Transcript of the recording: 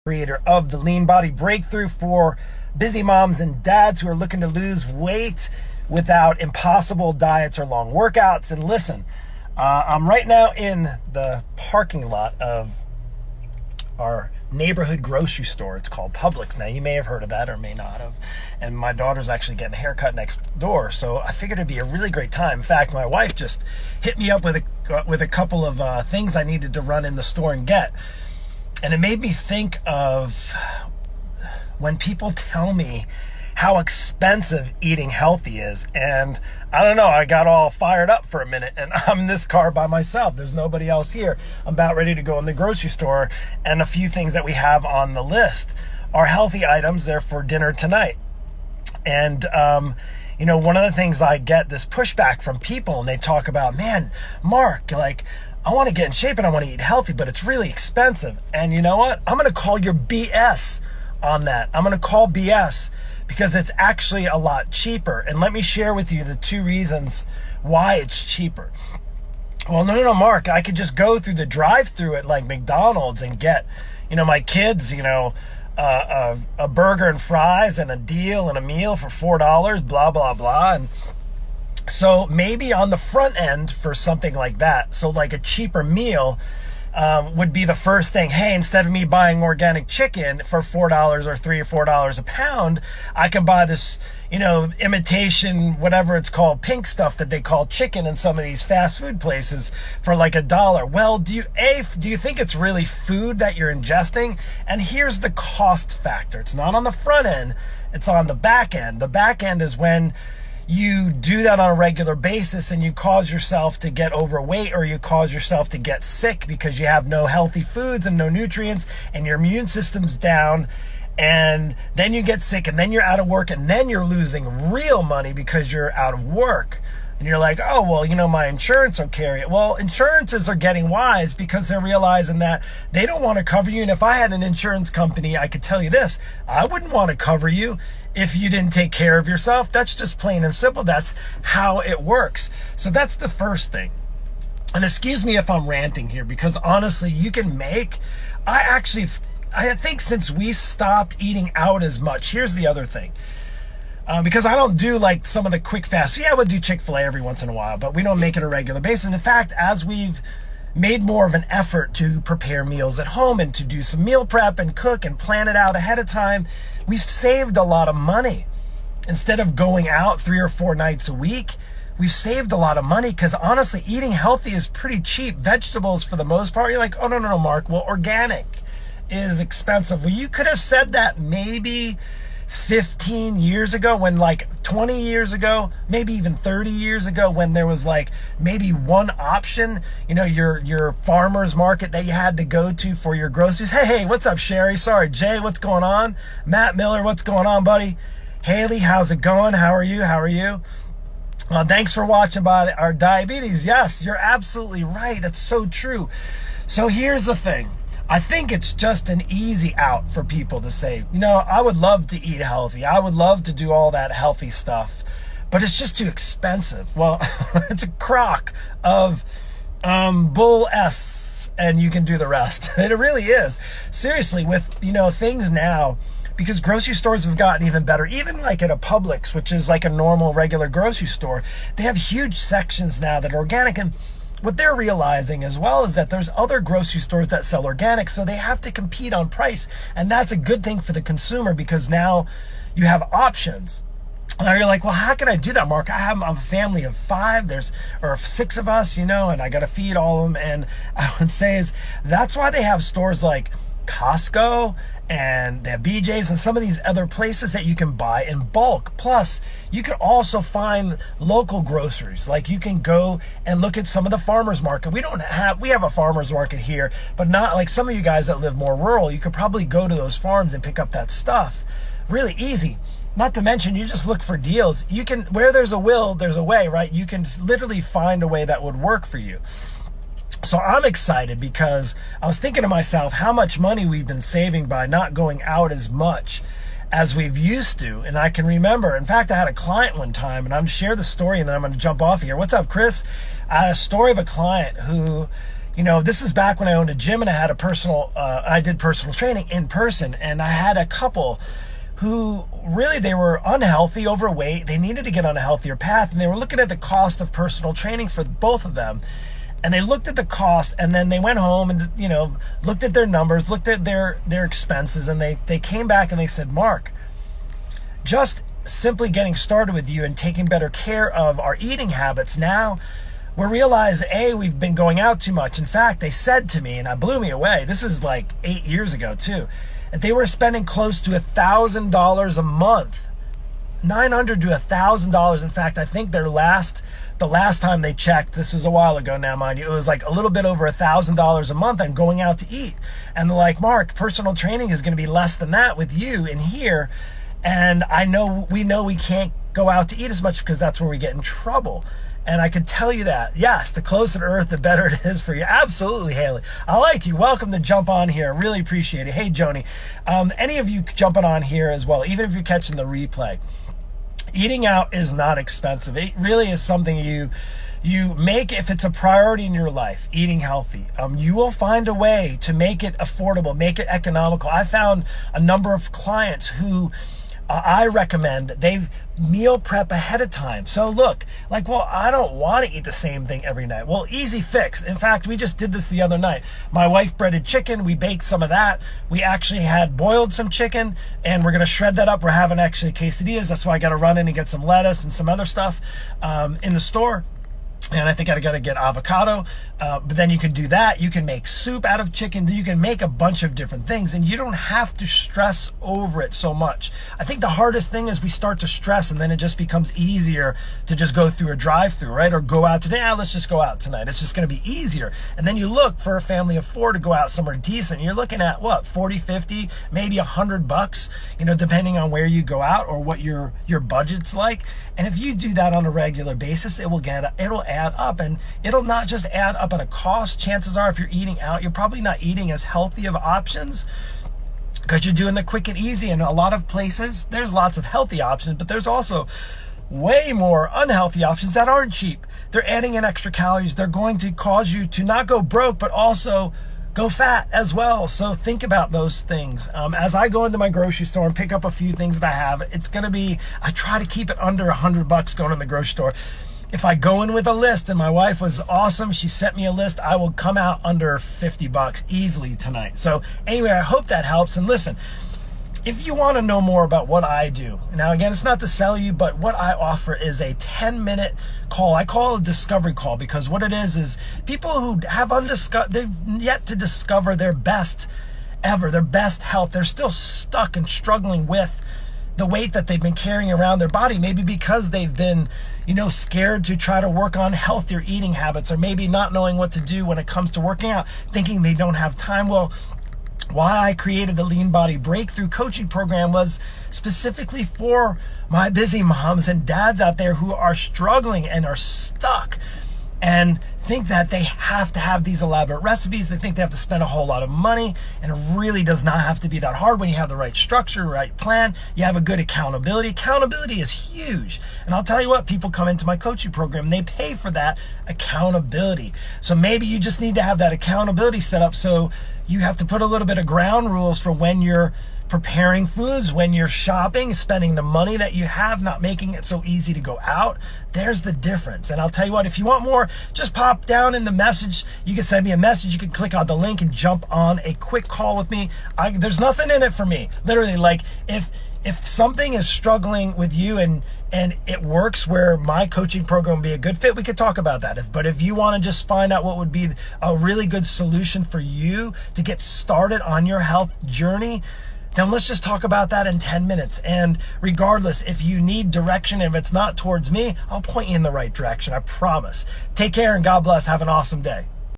Creator of the Lean Body Breakthrough for busy moms and dads who are looking to lose weight without impossible diets or long workouts. And listen, I'm right now in the parking lot of our neighborhood grocery store. It's called Publix. Now, you may have heard of that or may not have. And my daughter's actually getting a haircut next door, so I figured it'd be a really great time. In fact, my wife just hit me up with a couple of things I needed to run in the store and get. And it made me think of when people tell me how expensive eating healthy is. And I don't know, I got all fired up for a minute, and I'm in this car by myself. There's nobody else here. I'm about ready to go in the grocery store, and a few things that we have on the list are healthy items. They're for dinner tonight. And, one of the things I get this pushback from people, and they talk about, man, Mark, I want to get in shape and I want to eat healthy, but it's really expensive. And you know what? I'm going to call your BS on that. I'm going to call BS because it's actually a lot cheaper. And let me share with you the two reasons why it's cheaper. Well, no, Mark, I could just go through the drive-through at like McDonald's and get, my kids, a burger and fries and a deal and a meal for $4, blah, blah, blah. And so maybe on the front end for something like that, so like a cheaper meal would be the first thing. Hey, instead of me buying organic chicken for $4 or $3 or $4 a pound, I can buy this, imitation, whatever it's called, pink stuff that they call chicken in some of these fast food places for like $1. Well, do you think it's really food that you're ingesting? And here's the cost factor. It's not on the front end, it's on the back end. The back end is when you do that on a regular basis and you cause yourself to get overweight, or you cause yourself to get sick because you have no healthy foods and no nutrients and your immune system's down, and then you get sick and then you're out of work and then you're losing real money because you're out of work. And you're like, oh, well, my insurance will carry it. Well, insurances are getting wise because they're realizing that they don't want to cover you. And if I had an insurance company, I could tell you this, I wouldn't want to cover you if you didn't take care of yourself. That's just plain and simple. That's how it works. So that's the first thing. And excuse me if I'm ranting here, because honestly, you can make, I think since we stopped eating out as much, here's the other thing. Because I don't do like some of the quick fast. Yeah, we'll do Chick-fil-A every once in a while, but we don't make it a regular basis. And in fact, as we've made more of an effort to prepare meals at home and to do some meal prep and cook and plan it out ahead of time, we've saved a lot of money. Instead of going out 3 or 4 nights a week, we've saved a lot of money because honestly, eating healthy is pretty cheap. Vegetables, for the most part, you're like, oh, no, Mark, well, organic is expensive. Well, you could have said that maybe 15 years ago, when like 20 years ago, maybe even 30 years ago, when there was like maybe one option, your farmer's market that you had to go to for your groceries. Hey, what's up, Sherry? Sorry, Jay, what's going on? Matt Miller, what's going on, buddy? Haley, how's it going? How are you? Thanks for watching by our diabetes. Yes, you're absolutely right. That's so true. So here's the thing. I think it's just an easy out for people to say, I would love to eat healthy. I would love to do all that healthy stuff, but it's just too expensive. Well, it's a crock of bull S, and you can do the rest. It really is. Seriously, with, things now, because grocery stores have gotten even better, even like at a Publix, which is like a normal, regular grocery store, they have huge sections now that are organic. And what they're realizing as well is that there's other grocery stores that sell organic, so they have to compete on price. And that's a good thing for the consumer because now you have options. Now you're like, well, how can I do that, Mark? I'm a family of 5, or 6 of us, and I got to feed all of them. And I would say that's why they have stores like Costco, and they have BJ's and some of these other places that you can buy in bulk. Plus, you can also find local groceries. Like you can go and look at some of the farmers market. We have a farmers market here, but not like some of you guys that live more rural. You could probably go to those farms and pick up that stuff really easy. Not to mention, you just look for deals. You can, where there's a will, there's a way, right? You can literally find a way that would work for you. So I'm excited because I was thinking to myself how much money we've been saving by not going out as much as we've used to. And I can remember, in fact, I had a client one time, and I'm going to share the story and then I'm going to jump off here. What's up, Chris? I had a story of a client who, this is back when I owned a gym and I had I did personal training in person, and I had a couple who really, they were unhealthy, overweight. They needed to get on a healthier path, and they were looking at the cost of personal training for both of them. And they looked at the cost, and then they went home and, looked at their numbers, looked at their expenses, and they came back and they said, Mark, just simply getting started with you and taking better care of our eating habits, now we realize, we've been going out too much. In fact, they said to me, and it blew me away, this is like 8 years ago too, that they were spending close to $1,000 a month, $900 to $1,000. In fact, I think the last time they checked, this was a while ago now, mind you, it was like a little bit over $1,000 a month on going out to eat. And they're like, Mark, personal training is going to be less than that with you in here. And we know we can't go out to eat as much because that's where we get in trouble. And I can tell you that, yes, the closer to earth, the better it is for you. Absolutely, Haley. I like you. Welcome to jump on here. Really appreciate it. Hey, Joni, any of you jumping on here as well, even if you're catching the replay, eating out is not expensive. It really is something you make if it's a priority in your life, eating healthy. You will find a way to make it affordable, make it economical. I found a number of clients who I recommend they meal prep ahead of time. So look, I don't want to eat the same thing every night. Well, easy fix. In fact, we just did this the other night. My wife breaded chicken. We baked some of that. We actually had boiled some chicken, and we're going to shred that up. We're having actually quesadillas. That's why I got to run in and get some lettuce and some other stuff in the store. And I think I got to get avocado, but then you can do that. You can make soup out of chicken. You can make a bunch of different things, and you don't have to stress over it so much. I think the hardest thing is we start to stress, and then it just becomes easier to just go through a drive-through, right? Or go out today. Let's just go out tonight. It's just going to be easier. And then you look for a family of 4 to go out somewhere decent. You're looking at what, 40, 50, maybe $100, depending on where you go out or what your budget's like. And if you do that on a regular basis, it'll add up, and it'll not just add up on a cost. Chances are, if you're eating out, you're probably not eating as healthy of options because you're doing the quick and easy. And a lot of places, there's lots of healthy options, but there's also way more unhealthy options that aren't cheap. They're adding in extra calories. They're going to cause you to not go broke, but also go fat as well. So think about those things. As I go into my grocery store and pick up a few things that I have, it's going to be, I try to keep it under $100 going in the grocery store. If I go in with a list, and my wife was awesome, she sent me a list, I will come out under $50 easily tonight. So anyway, I hope that helps. And listen, if you want to know more about what I do, now again, it's not to sell you, but what I offer is a 10-minute call. I call it a discovery call because what it is people who have they've yet to discover their best ever, their best health. They're still stuck and struggling with the weight that they've been carrying around their body, maybe because they've been, scared to try to work on healthier eating habits, or maybe not knowing what to do when it comes to working out, thinking they don't have time. Well, why I created the Lean Body Breakthrough coaching program was specifically for my busy moms and dads out there who are struggling and are stuck and think that they have to have these elaborate recipes. They think they have to spend a whole lot of money, and it really does not have to be that hard when you have the right structure, right plan. You have a good accountability. Accountability is huge. And I'll tell you what, people come into my coaching program, they pay for that accountability. So maybe you just need to have that accountability set up, so you have to put a little bit of ground rules for when you're preparing foods, when you're shopping, spending the money that you have, not making it so easy to go out. There's the difference. And I'll tell you what, if you want more, just pop down in the message. You can send me a message. You can click on the link and jump on a quick call with me. There's nothing in it for me. Literally, if something is struggling with you and it works where my coaching program would be a good fit, we could talk about that. But if you want to just find out what would be a really good solution for you to get started on your health journey, then let's just talk about that in 10 minutes. And regardless, if you need direction, if it's not towards me, I'll point you in the right direction. I promise. Take care and God bless. Have an awesome day.